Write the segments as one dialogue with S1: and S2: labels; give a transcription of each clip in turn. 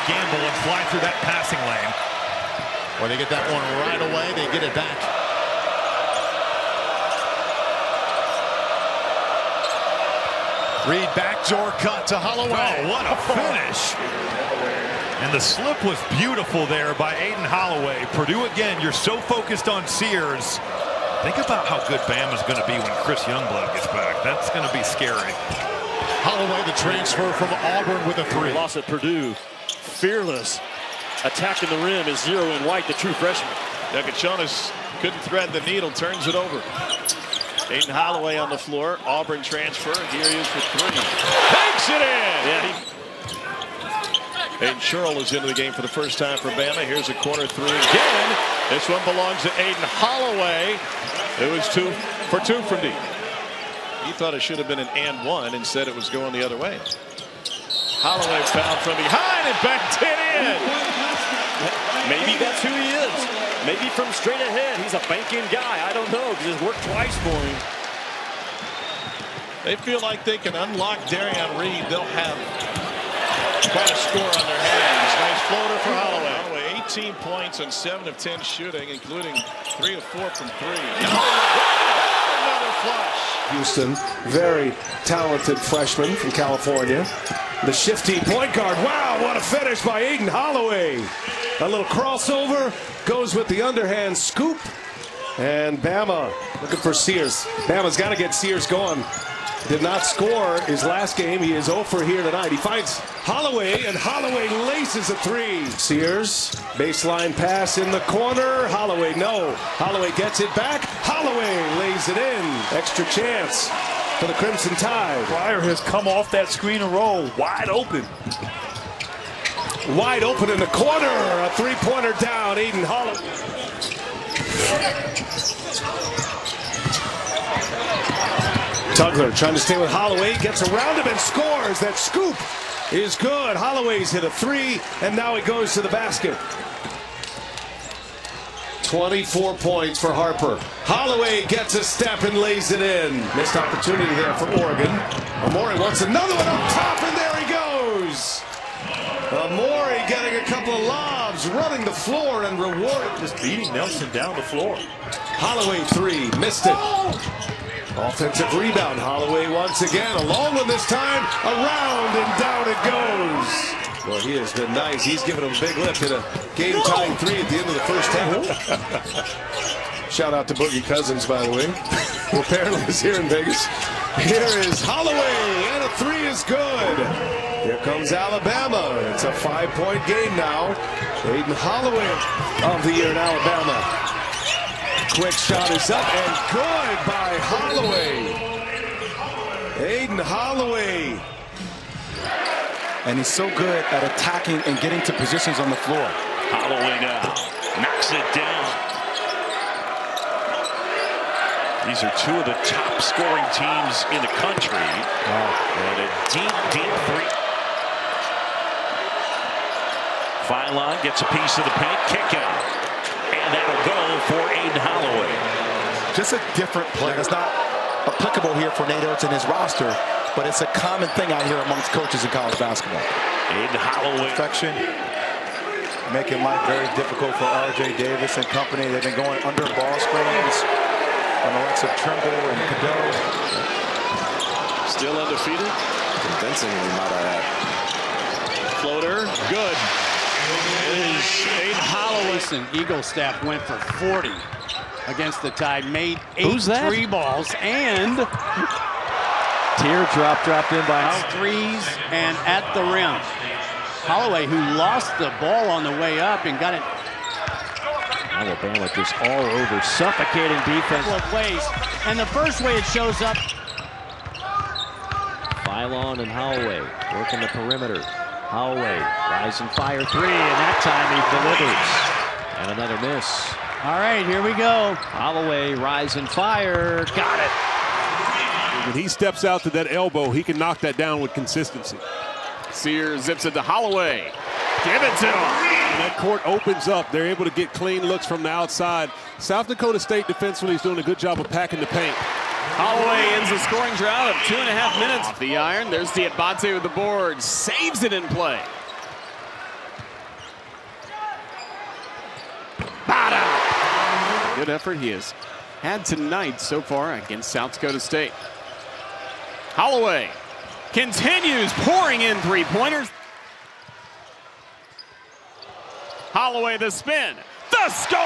S1: gamble and fly through that passing lane.
S2: Or they get that one right away, they get it back. Reed backdoor cut to Holloway.
S1: Oh, what a finish. And the slip was beautiful there by Aden Holloway. Purdue again, you're so focused on Sears. Think about how good Bama's going to be when Chris Youngblood gets back. That's going to be scary.
S2: Holloway, the transfer from Auburn with a three.
S3: Loss at Purdue. Fearless. Attacking the rim is Zero in White, the true freshman.
S4: Jonas couldn't thread the needle, turns it over. Aden Holloway on the floor. Auburn transfer. Here he is for three. Takes it in!
S3: Yeah,
S4: Aiden Sherrill is into the game for the first time for Bama. Here's a corner three again. This one belongs to Aden Holloway. It was 2 for 2 from deep. He thought it should have been an and one. Instead, it was going the other way. Holloway fouled from behind and backed it in.
S3: maybe that's who he is. Maybe from straight ahead, he's a banking guy. I don't know, because it's worked twice for him.
S4: They feel like they can unlock Darian Reed. They'll have quite a score on their hands. Nice floater for Holloway. Holloway, 18 points on 7 of 10 shooting, including 3 of 4 from 3. Another flush.
S5: Houston, very talented freshman from California. The shifty point guard. Wow, what a finish by Aden Holloway. A little crossover, goes with the underhand scoop. And Bama looking for Sears. Bama's got to get Sears going. Did not score his last game. He is 0 for here tonight. He finds Holloway, and Holloway laces a three. Sears, baseline pass in the corner. Holloway, no. Holloway gets it back. Holloway lays it in. Extra chance for the Crimson Tide.
S6: Pryor has come off that screen and roll, wide open.
S5: Wide open in the corner. A three-pointer down. Aden Holloway. Tugler trying to stay with Holloway, gets around him and scores. That scoop is good. Holloway's hit a three, and now he goes to the basket. 24 points for Harper. Holloway gets a step and lays it in. Missed opportunity there for Oregon. Amori wants another one up top, and there he goes. Amori getting a couple of lobs, running the floor and rewarded.
S6: Just beating Nelson down the floor.
S5: Holloway three, missed it. Offensive rebound. Holloway once again. A long one this time. Around and down it goes. Well, he has been nice. He's given him a big lift. Hit a game-tying three at the end of the first half. Shout out to Boogie Cousins, by the way, who apparently is here in Vegas. Here is Holloway, and a three is good. Here comes Alabama. It's a 5-point game now. Aden Holloway of the year in Alabama. Quick shot is up and good by Holloway. Aden Holloway.
S7: And he's so good at attacking and getting to positions on the floor.
S3: Holloway now knocks it down. These are two of the top scoring teams in the country. And a deep, deep three. Phylon gets a piece of the paint, kick out. And that'll go for Aden Holloway.
S7: Just a different play. It's not applicable here for Nate Oates and his roster, but it's a common thing out here amongst coaches in college basketball.
S3: Aden Holloway.
S7: Perfection, making life very difficult for R.J. Davis and company. They've been going under ball screens on the likes of Trimble and Cadeau.
S4: Still undefeated.
S8: Convincingly, might I add.
S4: Floater, good. It is Aden Holloway.
S9: Listen, Eagle staff went for 40 against the Tide, made 8 three balls, and
S3: Teardrop dropped in by
S9: threes and at the rim. Holloway, who lost the ball on the way up and got it.
S3: Alabama just all over, suffocating defense.
S9: Couple of plays, and the first way it shows up.
S3: Phylon and Holloway working the perimeter. Holloway, rising fire three, and that time he delivers. And another miss.
S9: All right, here we go.
S3: Holloway, rising fire, got it.
S10: When he steps out to that elbow, he can knock that down with consistency.
S4: Sears zips it to Holloway. Give it to him.
S10: When that court opens up, they're able to get clean looks from the outside. South Dakota State defensively is doing a good job of packing the paint.
S4: Holloway ends the scoring drought of 2.5 minutes. Off the iron, there's Diabate with the board. Saves it in play.
S9: good effort he has had tonight so far against South Dakota State. Holloway continues pouring in three-pointers. Holloway the spin. The score!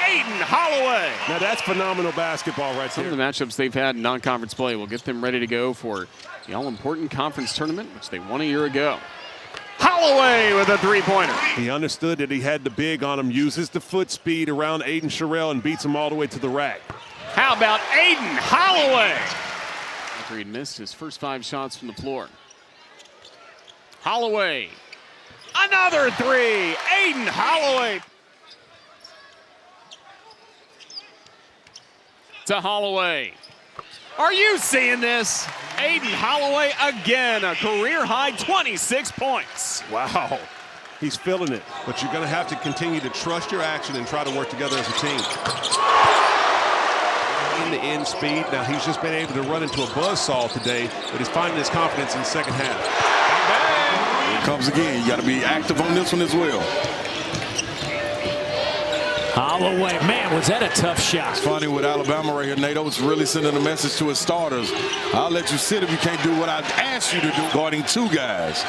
S9: Aden Holloway!
S10: Now that's phenomenal basketball right
S9: Some
S10: there.
S9: of the matchups they've had in non-conference play will get them ready to go for the all-important conference tournament, which they won a year ago. Holloway with a three-pointer.
S10: He understood that he had the big on him, uses the foot speed around Aden Sherrill and beats him all the way to the rack.
S9: How about Aden Holloway? After he'd missed his first 5 shots from the floor. Holloway. Another three. Aden Holloway. To Holloway. Are you seeing this? Aden Holloway again, a career-high 26 points.
S10: Wow. He's feeling it. But you're going to have to continue to trust your action and try to work together as a team. In the end speed. Now he's just been able to run into a buzzsaw today, but he's finding his confidence in the second half.
S11: Here it comes again. You got to be active on this one as well.
S12: Holloway, man, was that a tough shot.
S11: It's funny with Alabama right here. Nate Oates really sending a message to his starters. I'll let you sit if you can't do what I asked you to do, guarding 2 guys.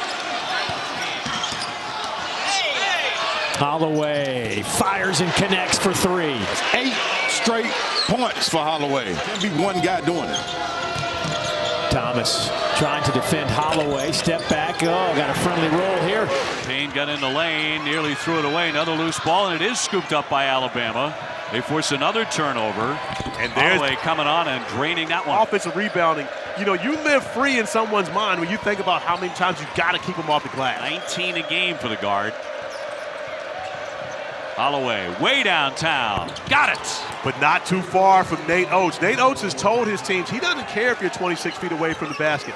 S12: Holloway fires and connects for 3.
S11: 8 straight points for Holloway. Can't be one guy doing it.
S12: Thomas trying to defend Holloway. Step back. Oh, got a friendly roll here.
S6: Payne got in the lane, nearly threw it away. Another loose ball, and it is scooped up by Alabama. They force another turnover. And Holloway coming on and draining that one.
S13: Offensive rebounding. You know, you live free in someone's mind when you think about how many times you've got to keep them off the glass.
S6: 19 a game for the guard. Holloway way downtown. Got it.
S13: But not too far from Nate Oates. Nate Oates has told his teams he doesn't care if you're 26 feet away from the basket.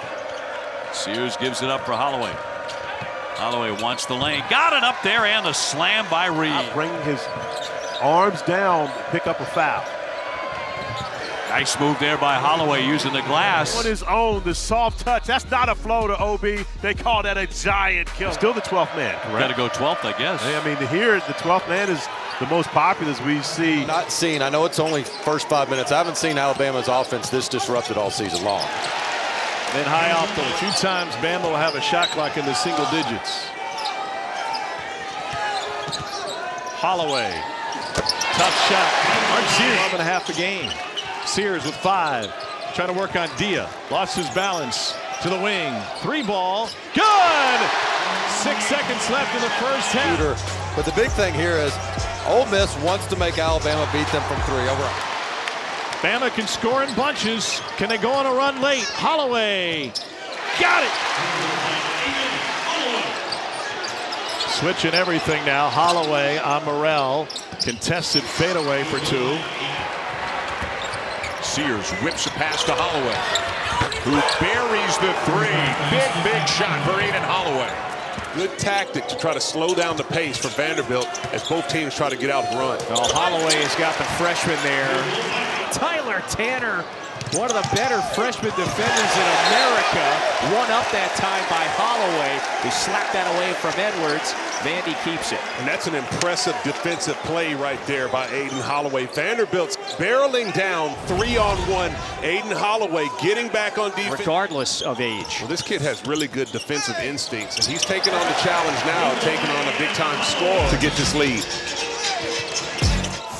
S6: Sears gives it up for Holloway. Holloway wants the lane. Got it up there, and the slam by Reed.
S13: Bringing his arms down, pick up a foul.
S6: Nice move there by Holloway using the glass.
S13: On his own, the soft touch. That's not a flow to OB. They call that a giant kill. Still the 12th man, correct?
S6: Got to go 12th, I guess.
S13: I mean, here, the 12th man is the most popular as we see.
S8: Not seen. I know it's only first 5 minutes. I haven't seen Alabama's offense this disrupted all season long.
S4: Then high off a few times, Bama will have a shot clock in the single digits. Holloway. Tough shot. 12.5 a game. Sears with 5. Trying to work on Dia. Lost his balance to the wing. 3 ball. Good! 6 seconds left in the first half.
S8: But the big thing here is Ole Miss wants to make Alabama beat them from 3 over.
S4: Bama can score in bunches. Can they go on a run late? Holloway. Got it! Switching everything now. Holloway on Morrell. Contested fadeaway for 2. Sears whips a pass to Holloway, who buries the 3. Big shot for Aden Holloway.
S10: Good tactic to try to slow down the pace for Vanderbilt as both teams try to get out and run.
S4: Well, Holloway has got the freshman there. Tyler Tanner, one of the better freshman defenders in America. One up that time by Holloway. He slapped that away from Edwards. Vandy keeps it.
S10: And that's an impressive defensive play right there by Aden Holloway. Vanderbilt's barreling down 3-on-1. Aden Holloway getting back on defense.
S12: Regardless of age.
S10: Well, this kid has really good defensive instincts, and he's taking on the challenge now, taking on a big-time score to get this lead.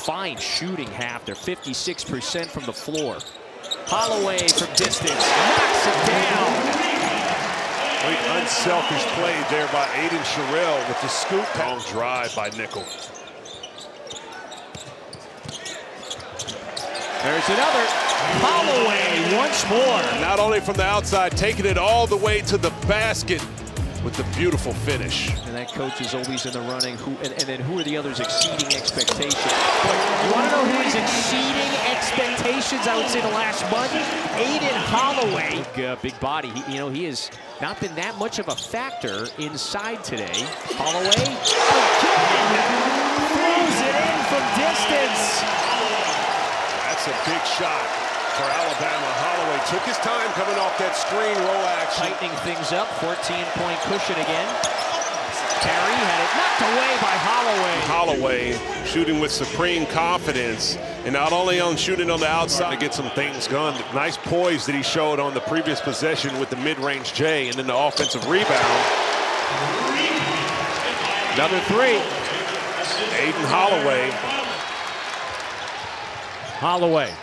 S12: Fine shooting half. They're 56% from the floor. Holloway from distance knocks it down.
S10: Great unselfish play there by Aden Sherrill with the scoop. Long drive by Nickel.
S12: There's another. Holloway once more.
S10: Not only from the outside, taking it all the way to the basket with the beautiful finish.
S12: And that coach is always in the running. And then who are the others exceeding expectations? But you want to know who is exceeding expectations? I would say the last month, Aden Holloway. Big body. He has not been that much of a factor inside today. Holloway again throws it in from distance.
S10: That's a big shot for Alabama. Holloway took his time coming off that screen roll action.
S12: Tightening things up, 14-point cushion again. Terry had it knocked away by Holloway.
S10: Holloway shooting with supreme confidence, and not only on shooting on the outside to get some things done. Nice poise that he showed on the previous possession with the mid-range J, and then the offensive rebound.
S12: Another three.
S10: Aden Holloway.
S12: Holloway.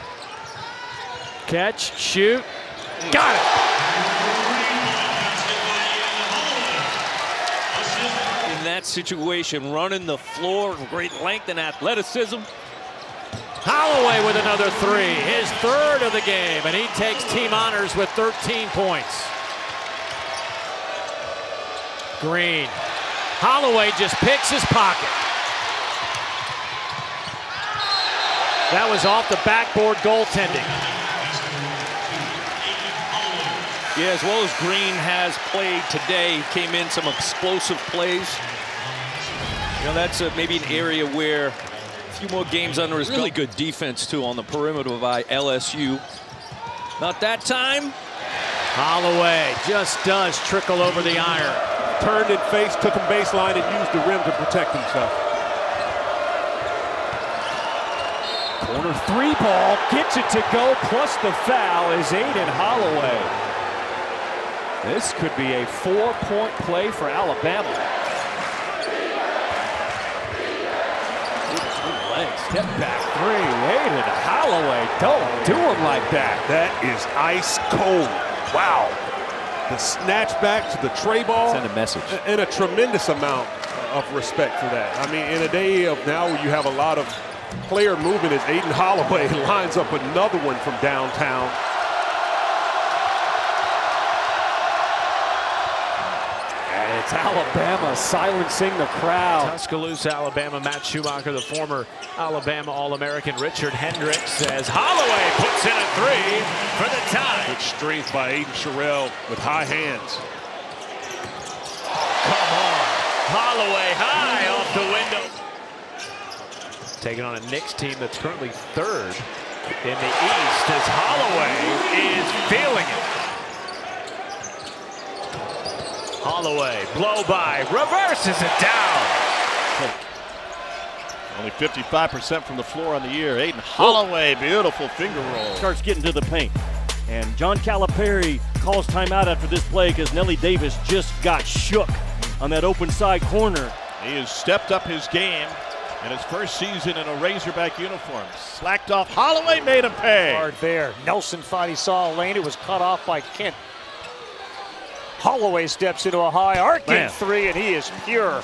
S12: Catch, shoot. Got it.
S14: In that situation, running the floor, great length and athleticism.
S12: Holloway with another three, his third of the game, and he takes team honors with 13 points. Green. Holloway just picks his pocket. That was off the backboard goaltending.
S14: Yeah, as well as Green has played today, came in some explosive plays. You know, that's maybe an area where a few more games under his really good defense, too, on the perimeter by LSU. Not that time.
S12: Holloway just does trickle over the iron.
S10: Turned and faced, took him baseline, and used the rim to protect himself.
S12: Corner three ball, gets it to go, plus the foul is Aden Holloway. This could be a 4-point play for Alabama. Step back three, Aden Holloway, don't do him like that.
S10: That is ice cold. Wow. The snatch back to the tray ball.
S3: Send a message.
S10: And a tremendous amount of respect for that. I mean, in a day of now where you have a lot of player movement, as Aden Holloway lines up another one from downtown.
S12: It's Alabama silencing the crowd. Tuscaloosa, Alabama. Matt Schumacher, the former Alabama All-American. Richard Hendricks says Holloway puts in a three for the tie.
S10: Good strength by Aiden Sherrill with high hands.
S12: Come on. Holloway high off the window. Taking on a Knicks team that's currently third in the East as Holloway is feeling it. Holloway, blow by, reverses it down.
S13: Only 55% from the floor on the year. Aden Holloway, beautiful finger roll.
S15: Starts getting to the paint. And John Calipari calls timeout after this play because Nelly Davis just got shook on that open side corner.
S13: He has stepped up his game in his first season in a Razorback uniform. Slacked off, Holloway made him pay.
S15: Hard there. Nelson thought he saw a lane. It was cut off by Kent. Holloway steps into a high arcing three, and he is pure.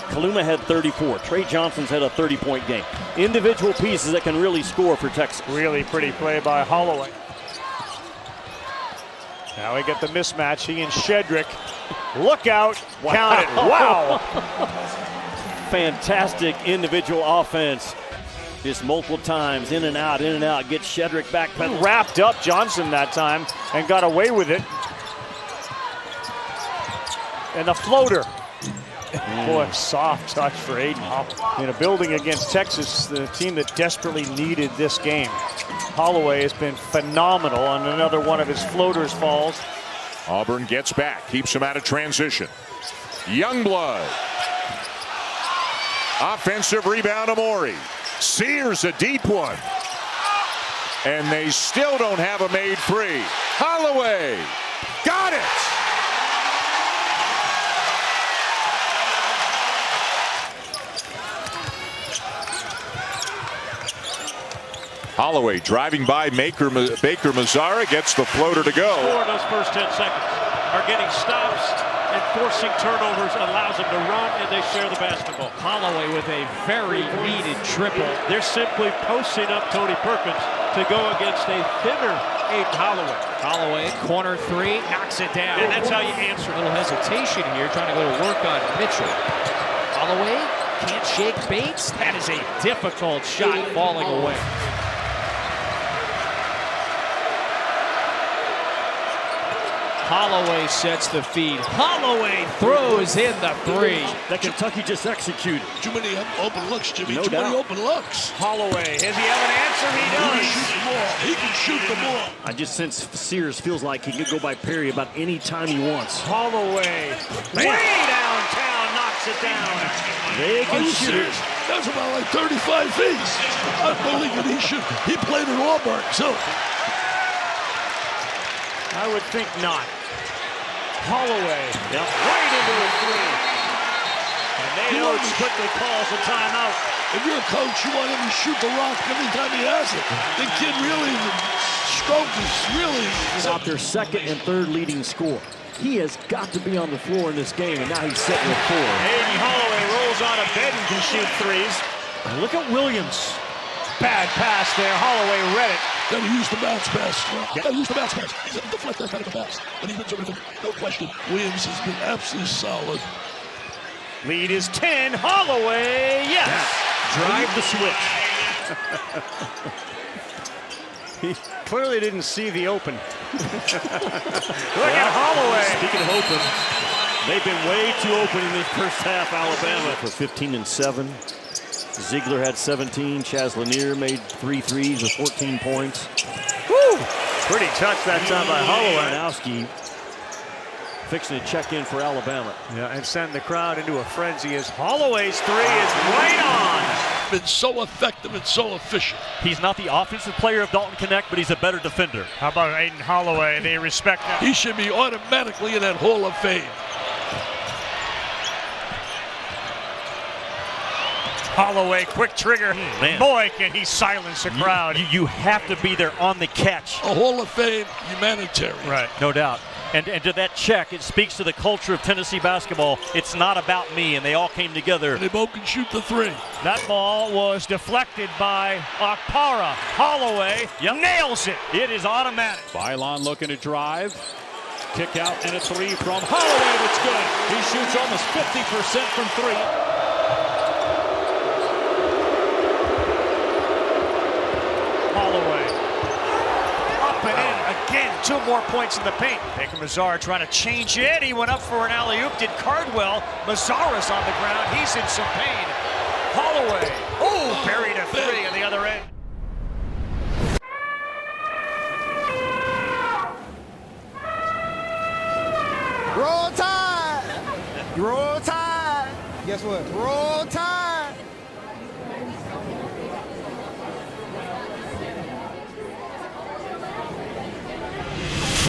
S15: Kaluma had 34. Trey Johnson's had a 30-point game. Individual pieces that can really score for Texas. Really pretty play by Holloway. Now we get the mismatch. He and Shedrick. Look out. Wow. Count it. Wow. Fantastic individual offense. Just multiple times, in and out, Gets Shedrick back. Wrapped up Johnson that time and got away with it. And the floater. Boy, soft touch for Aden. In a building against Texas, the team that desperately needed this game. Holloway has been phenomenal on another one of his floaters falls.
S16: Auburn gets back, keeps him out of transition. Youngblood. Offensive rebound, Amori. Sears a deep one. And they still don't have a made free. Holloway. Got it! Holloway driving by Baker Mazzara, gets the floater to go.
S17: Four of those first 10 seconds are getting stops and forcing turnovers, allows them to run, and they share the basketball.
S12: Holloway with a very needed triple.
S17: They're simply posting up Tony Perkins to go against a thinner Aden Holloway.
S12: Holloway, corner three, knocks it down.
S17: And that's how you answer.
S12: A little hesitation here, trying to go to work on Mitchell. Holloway can't shake Bates. That is a difficult shot falling away. Holloway sets the feed. Holloway throws in the three.
S15: That Kentucky just executed.
S18: Too many open looks, Jimmy.
S15: No
S18: Too
S15: doubt.
S18: many open looks.
S12: Holloway, does he have an answer? He does.
S18: He can shoot the ball.
S15: I just sense Sears feels like he could go by Perry about any time he wants.
S12: Holloway, way downtown, knocks
S17: it down.
S18: They can shoot. That's about like 35 feet. I believe that he played at Auburn, so.
S17: I would think not. Holloway, right into a three. And Nato quickly calls a timeout.
S18: If you're a coach, you want him to shoot the rock every time he has it. The kid really, the stroke is really.
S12: Out their second and third leading score. He has got to be on the floor in this game, and now he's sitting with 4.
S17: Aden Holloway rolls on a bed and can shoot threes. And look at Williams. Bad pass there. Holloway read it.
S18: Gotta use the bounce pass. Gotta use the bounce pass. He's gonna deflect that kind of a pass. But he's been terrific. No question. Williams has been absolutely solid.
S17: Lead is 10. Holloway, yes.
S12: Drive the switch.
S15: He clearly didn't see the open.
S17: Look at Holloway.
S12: Speaking of open, they've been way too open in this first half, Alabama. For 15 and 7. Ziegler had 17. Chaz Lanier made 3 threes with 14 points.
S17: Woo! Pretty touch that time by Holloway.
S12: Malinowski fixing to check in for Alabama.
S17: Yeah, and send the crowd into a frenzy as Holloway's three is right on.
S18: Been so effective and so efficient.
S17: He's not the offensive player of Dalton Connect, but he's a better defender. How about Aden Holloway? They respect him.
S18: He should be automatically in that Hall of Fame.
S17: Holloway, quick trigger. Boy, can he silence the crowd. You have to be there on the catch.
S18: A Hall of Fame humanitarian.
S17: Right, no doubt. And to that check, it speaks to the culture of Tennessee basketball. It's not about me, and they all came together.
S18: And they both can shoot the three.
S17: That ball was deflected by Okpara. Holloway nails it. It is automatic.
S6: Bylon looking to drive. Kick out and a three from Holloway. That's good. He shoots almost 50% from three.
S17: Holloway up and in again. 2 more points in the paint. Baker Mazzara trying to change it. He went up for an alley-oop. Did Cardwell. Mazzara's on the ground. He's in some pain. Holloway. Oh, buried a three on the other end.
S19: Roll Tide! Roll Tide! Guess what? Roll Tide!